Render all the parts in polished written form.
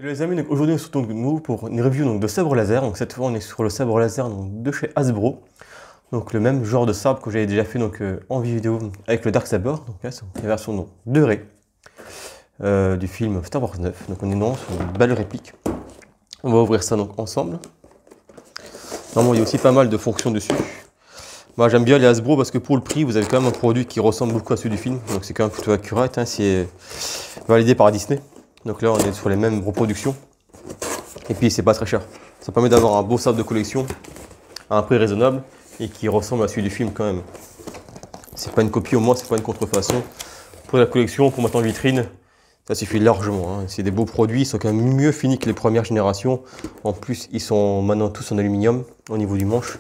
Les amis, donc aujourd'hui on se retrouve de nouveau pour une review donc, de sabre laser. Donc cette fois on est sur le sabre laser donc, de chez Hasbro. Donc le même genre de sabre que j'avais déjà fait donc, en vidéo avec le Dark Saber. Donc là c'est la version donc, de Rey du film Star Wars 9. Donc on est dans sur une belle réplique. On va ouvrir ça donc ensemble. Normalement il y a aussi pas mal de fonctions dessus. Moi j'aime bien les Hasbro parce que pour le prix vous avez quand même un produit qui ressemble beaucoup à celui du film. Donc c'est quand même plutôt accurate, hein, c'est validé par Disney. Donc là on est sur les mêmes reproductions. Et puis c'est pas très cher. Ça permet d'avoir un beau sabre de collection à un prix raisonnable et qui ressemble à celui du film quand même. C'est pas une copie au moins, c'est pas une contrefaçon. Pour la collection, pour mettre en vitrine, ça suffit largement. Hein. C'est des beaux produits, ils sont quand même mieux finis que les premières générations. En plus, ils sont maintenant tous en aluminium au niveau du manche.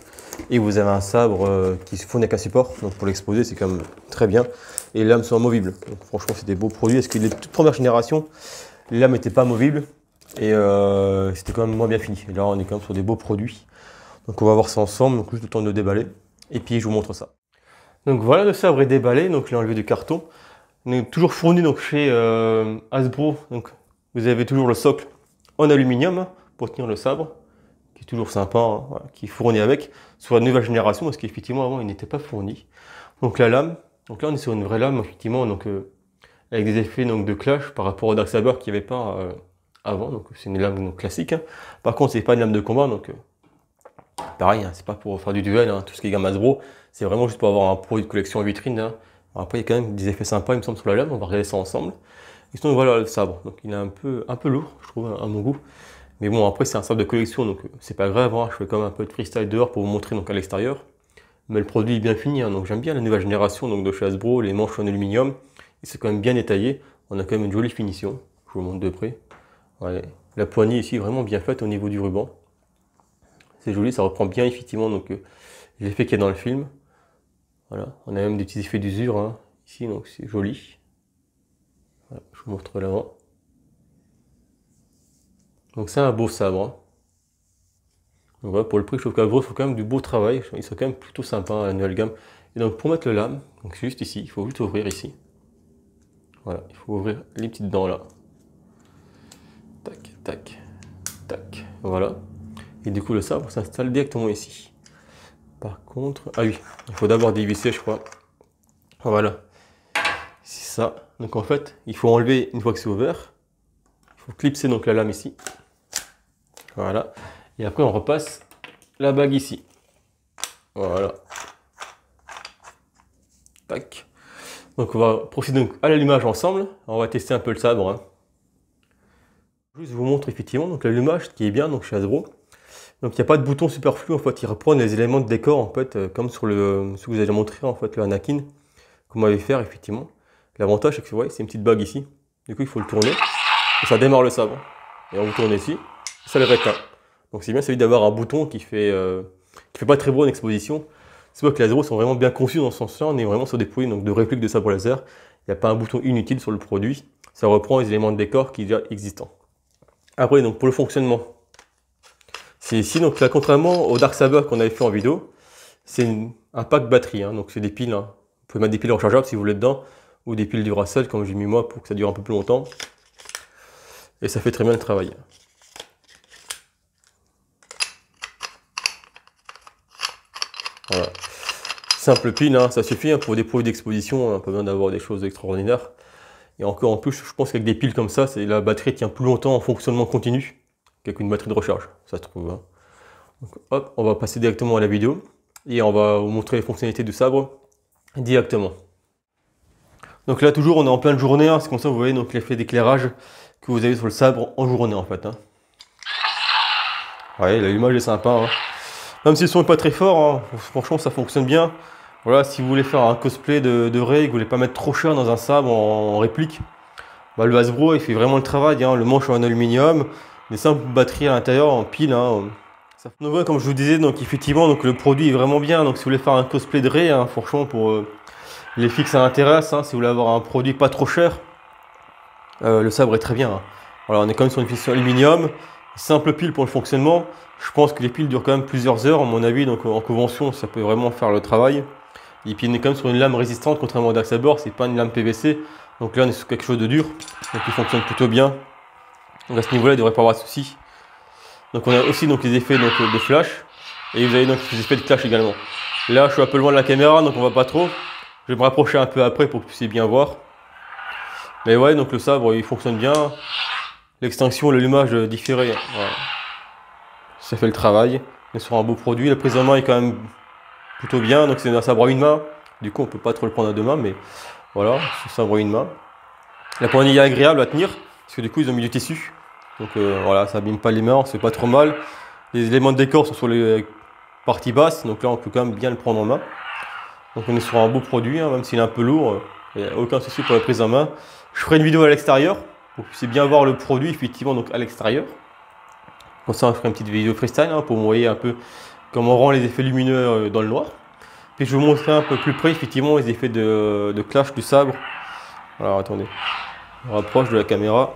Et vous avez un sabre qui se fournit avec un support. Donc pour l'exposer, c'est quand même très bien. Et les lames sont amovibles. Donc franchement, c'est des beaux produits. Parce que les toutes premières générations, les lames n'étaient pas amovibles. Et c'était quand même moins bien fini. Et là, on est quand même sur des beaux produits. Donc on va voir ça ensemble. Donc juste le temps de le déballer. Et puis je vous montre ça. Donc voilà, le sabre est déballé. Donc je l'ai enlevé du carton. On est toujours fourni donc, chez Hasbro. Donc vous avez toujours le socle en aluminium hein, pour tenir le sabre. Qui est toujours sympa, hein, voilà, qui est fourni avec. Sur la nouvelle génération, parce qu'effectivement avant il n'était pas fourni. Donc la lame. Donc là on est sur une vraie lame, effectivement. Donc, avec des effets donc, de clash par rapport au Dark Saber qu'il n'y avait pas avant, donc c'est une lame donc, classique. Hein. Par contre, c'est pas une lame de combat, donc pareil, hein, c'est pas pour faire du duel, hein, tout ce qui est gamme Hasbro, c'est vraiment juste pour avoir un produit de collection en vitrine. Hein. Après, il y a quand même des effets sympas, il me semble, sur la lame, on va regarder ça ensemble. Et sinon, voilà le sabre, donc il est un peu lourd, je trouve, à mon goût. Mais bon, après, c'est un sabre de collection, donc c'est pas grave, hein. Je fais quand même un peu de freestyle dehors pour vous montrer donc, à l'extérieur. Mais le produit est bien fini, hein, donc j'aime bien la nouvelle génération donc, de chez Hasbro, les manches en aluminium, et c'est quand même bien détaillé, on a quand même une jolie finition, je vous montre de près. Ouais. La poignée ici vraiment bien faite au niveau du ruban. C'est joli, ça reprend bien effectivement donc l'effet qu'il y a dans le film. Voilà, on a même des petits effets d'usure hein, ici, donc c'est joli. Voilà, je vous montre l'avant. Donc c'est un beau sabre. Hein. Donc voilà, pour le prix, je trouve qu'Havro faut quand même du beau travail. Ils sont quand même plutôt sympas à la nouvelle gamme. Et donc pour mettre le lame, donc c'est juste ici, il faut juste ouvrir ici. Voilà, il faut ouvrir les petites dents là. Tac, tac, tac, voilà. Et du coup le sabre s'installe directement ici. Par contre, ah oui, il faut d'abord dévisser je crois. Voilà, c'est ça. Donc en fait, il faut enlever une fois que c'est ouvert. Il faut clipser donc la lame ici. Voilà. Et après on repasse la bague ici. Voilà. Tac. Donc on va procéder donc à l'allumage ensemble. On va tester un peu le sabre. Hein. Je vous montre effectivement donc l'allumage qui est bien donc chez Hasbro. Donc il n'y a pas de bouton superflu en fait, il reprend les éléments de décor en fait, comme sur ce que vous avez déjà montré en fait, le Anakin, qu'on m'avait fait effectivement. L'avantage c'est que ouais, c'est une petite bague ici, du coup il faut le tourner, et ça démarre le sabre. Et on vous tourne ici, ça le réteint. Donc c'est bien celui d'avoir un bouton qui fait pas très beau en exposition. C'est vrai que les Hasbro sont vraiment bien conçus dans ce sens-là, on est vraiment sur des produits donc, de réplique de sabre laser. Il n'y a pas un bouton inutile sur le produit, ça reprend les éléments de décor qui sont déjà existants. Après donc pour le fonctionnement. C'est ici, donc là, contrairement au Dark Saber qu'on avait fait en vidéo, c'est un pack batterie, hein, donc c'est des piles. Hein. Vous pouvez mettre des piles rechargeables si vous voulez dedans, ou des piles Duracell comme j'ai mis moi pour que ça dure un peu plus longtemps. Et ça fait très bien le travail. Voilà. Simple pile, hein, ça suffit hein, pour des produits d'exposition, on a pas besoin d'avoir des choses extraordinaires. Et encore en plus, je pense qu'avec des piles comme ça, la batterie tient plus longtemps en fonctionnement continu qu'avec une batterie de recharge, ça se trouve. Hein. Donc, hop, on va passer directement à la vidéo et on va vous montrer les fonctionnalités du sabre directement. Donc là toujours on est en pleine journée, hein, c'est comme ça vous voyez donc l'effet d'éclairage que vous avez sur le sabre en journée en fait. Hein. Ouais, l'allumage est sympa. Hein. Même si le son n'est pas très fort, hein, franchement ça fonctionne bien. Voilà, si vous voulez faire un cosplay de Rey, que vous voulez pas mettre trop cher dans un sabre en réplique, bah, le Hasbro il fait vraiment le travail, hein, le manche en aluminium. Des simples batteries à l'intérieur en pile. Hein. Donc ouais, comme je vous disais, donc effectivement, donc le produit est vraiment bien. Donc si vous voulez faire un cosplay de Rey, hein, franchement pour les filles que ça intéresse, hein, si vous voulez avoir un produit pas trop cher, le sabre est très bien. Hein. Voilà, on est quand même sur une finition aluminium, simple pile pour le fonctionnement. Je pense que les piles durent quand même plusieurs heures, à mon avis. Donc en convention, ça peut vraiment faire le travail. Et puis on est quand même sur une lame résistante, contrairement au Dark Saber, c'est pas une lame PVC. Donc là, on est sur quelque chose de dur, donc il fonctionne plutôt bien. Donc à ce niveau-là, il ne devrait pas avoir de soucis. Donc on a aussi donc, les effets donc, de flash. Et vous avez donc les effets de clash également. Là, je suis un peu loin de la caméra, donc on va pas trop. Je vais me rapprocher un peu après pour que vous puissiez bien voir. Mais ouais, donc le sabre, il fonctionne bien. L'extinction, l'allumage différé, voilà. Ça fait le travail. On est sur un beau produit. La prise en main est quand même plutôt bien. Donc c'est un sabre à une main. Du coup, on peut pas trop le prendre à deux mains, mais voilà, c'est un sabre à une main. La poignée est agréable à tenir, parce que du coup, ils ont mis du tissu. Donc voilà, ça abîme pas les mains, c'est pas trop mal. Les éléments de décor sont sur les parties basses, donc là, on peut quand même bien le prendre en main. Donc on est sur un beau produit, hein, même s'il est un peu lourd, il n'y a aucun souci pour la prise en main. Je ferai une vidéo à l'extérieur, pour que vous puissiez bien voir le produit, effectivement, donc à l'extérieur. Comme ça, je ferai une petite vidéo freestyle, hein, pour vous voyez un peu comment on rend les effets lumineux dans le noir. Puis je vais vous montrer un peu plus près, effectivement, les effets de clash du sabre. Alors attendez, on rapproche de la caméra.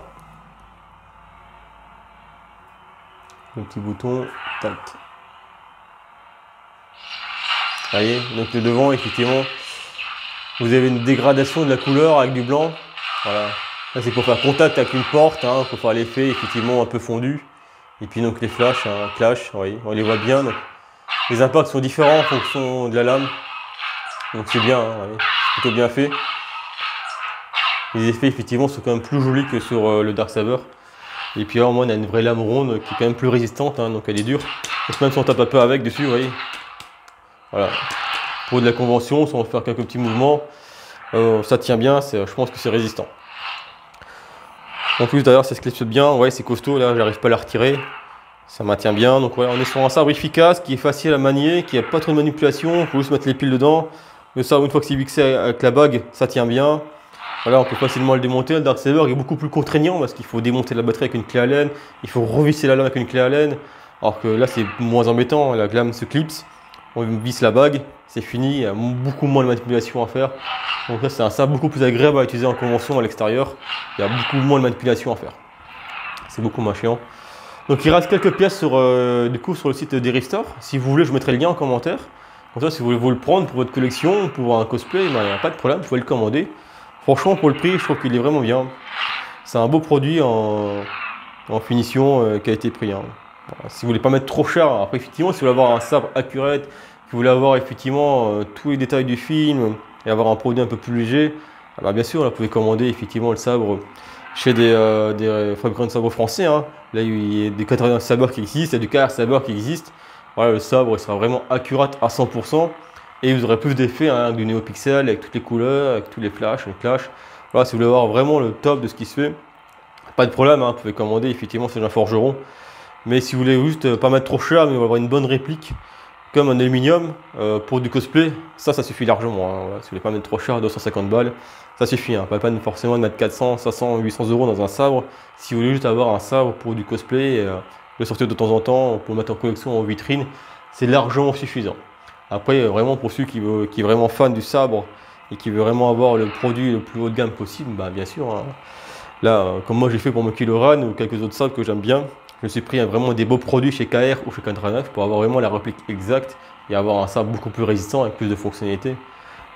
Le petit bouton, tac. Vous voyez, donc le devant, effectivement, vous avez une dégradation de la couleur avec du blanc. Voilà. Là, c'est pour faire contact avec une porte, hein, pour faire l'effet, effectivement, un peu fondu. Et puis donc les flashs, hein, clash, vous voyez, on les voit bien. Donc, les impacts sont différents en fonction de la lame. Donc c'est bien, hein, c'est plutôt bien fait. Les effets, effectivement, sont quand même plus jolis que sur le Dark Saber. Et puis là, au moins, on a une vraie lame ronde qui est quand même plus résistante, hein, donc elle est dure. Donc même si on tape un peu avec dessus, vous voyez. Voilà. Pour de la convention, si on va faire quelques petits mouvements, ça tient bien, je pense que c'est résistant. En plus, d'ailleurs, ça se clipse bien, ouais, c'est costaud, là, j'arrive pas à la retirer. Ça maintient bien, donc ouais, on est sur un sabre efficace, qui est facile à manier, qui n'a pas trop de manipulation, il faut juste mettre les piles dedans. Le sabre, une fois que c'est fixé avec la bague, ça tient bien. Voilà, on peut facilement le démonter. Le Dark Saber est beaucoup plus contraignant parce qu'il faut démonter la batterie avec une clé Allen, il faut revisser la lame avec une clé Allen. Alors que là, c'est moins embêtant, la lame se clipse, on visse la bague, c'est fini, il y a beaucoup moins de manipulation à faire. Donc là, c'est un sabre beaucoup plus agréable à utiliser en convention à l'extérieur. Il y a beaucoup moins de manipulation à faire. C'est beaucoup moins chiant. Donc il reste quelques pièces du coup, sur le site d'Erive Store. Si vous voulez, je mettrai le lien en commentaire. Comme ça, si vous voulez vous le prendre pour votre collection, pour un cosplay, il n'y a pas de problème, vous pouvez le commander. Franchement, pour le prix, je trouve qu'il est vraiment bien. C'est un beau produit en finition qualité prix. Hein. Voilà, si vous voulez pas mettre trop cher, après effectivement, si vous voulez avoir un sabre accurate, si vous voulez avoir effectivement tous les détails du film et avoir un produit un peu plus léger, alors bien sûr, là, vous pouvez commander effectivement le sabre chez des fabricants de sabres français. Hein. Là, il y a des Catarina Saber qui existent, il y a du KR Saber qui existe. Voilà, le sabre il sera vraiment accurate à 100%. Et vous aurez plus d'effets, hein, avec du NeoPixel, avec toutes les couleurs, avec tous les flashs, les clashs. Voilà, si vous voulez avoir vraiment le top de ce qui se fait, pas de problème, hein, vous pouvez commander, effectivement, c'est un forgeron. Mais si vous voulez juste pas mettre trop cher, mais avoir une bonne réplique, comme un aluminium, pour du cosplay, ça suffit largement. Hein, voilà. Si vous voulez pas mettre trop cher, 250 balles, ça suffit. Hein, pas forcément de mettre 400, 500, 800 euros dans un sabre. Si vous voulez juste avoir un sabre pour du cosplay, le sortir de temps en temps, pour le mettre en collection, en vitrine, c'est largement suffisant. Après, vraiment pour ceux qui est vraiment fan du sabre et qui veut vraiment avoir le produit le plus haut de gamme possible, bah bien sûr. Hein. Là, comme moi j'ai fait pour mon Kiloran ou quelques autres sabres que j'aime bien, je me suis pris vraiment des beaux produits chez KR ou chez Catarina pour avoir vraiment la réplique exacte et avoir un sabre beaucoup plus résistant avec plus de fonctionnalités.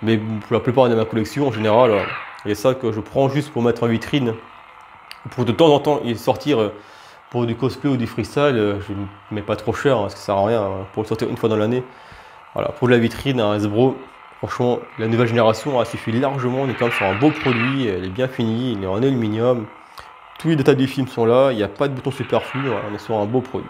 Mais pour la plupart de ma collection, en général, il y a ça que je prends juste pour mettre en vitrine, pour de temps en temps y sortir pour du cosplay ou du freestyle, je ne mets pas trop cher, hein, parce que ça sert à rien, hein, pour le sortir une fois dans l'année. Voilà, pour de la vitrine, un Hasbro, franchement, la nouvelle génération, elle suffit largement. On est quand même sur un beau produit, elle est bien finie, il est en aluminium. Tous les détails du film sont là, il n'y a pas de bouton superflu, voilà, on est sur un beau produit.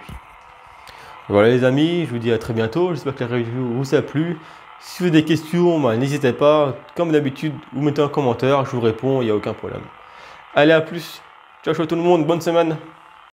Voilà les amis, je vous dis à très bientôt, j'espère que la review vous a plu. Si vous avez des questions, bah, n'hésitez pas, comme d'habitude, vous mettez un commentaire, je vous réponds, il n'y a aucun problème. Allez, à plus, ciao ciao tout le monde, bonne semaine.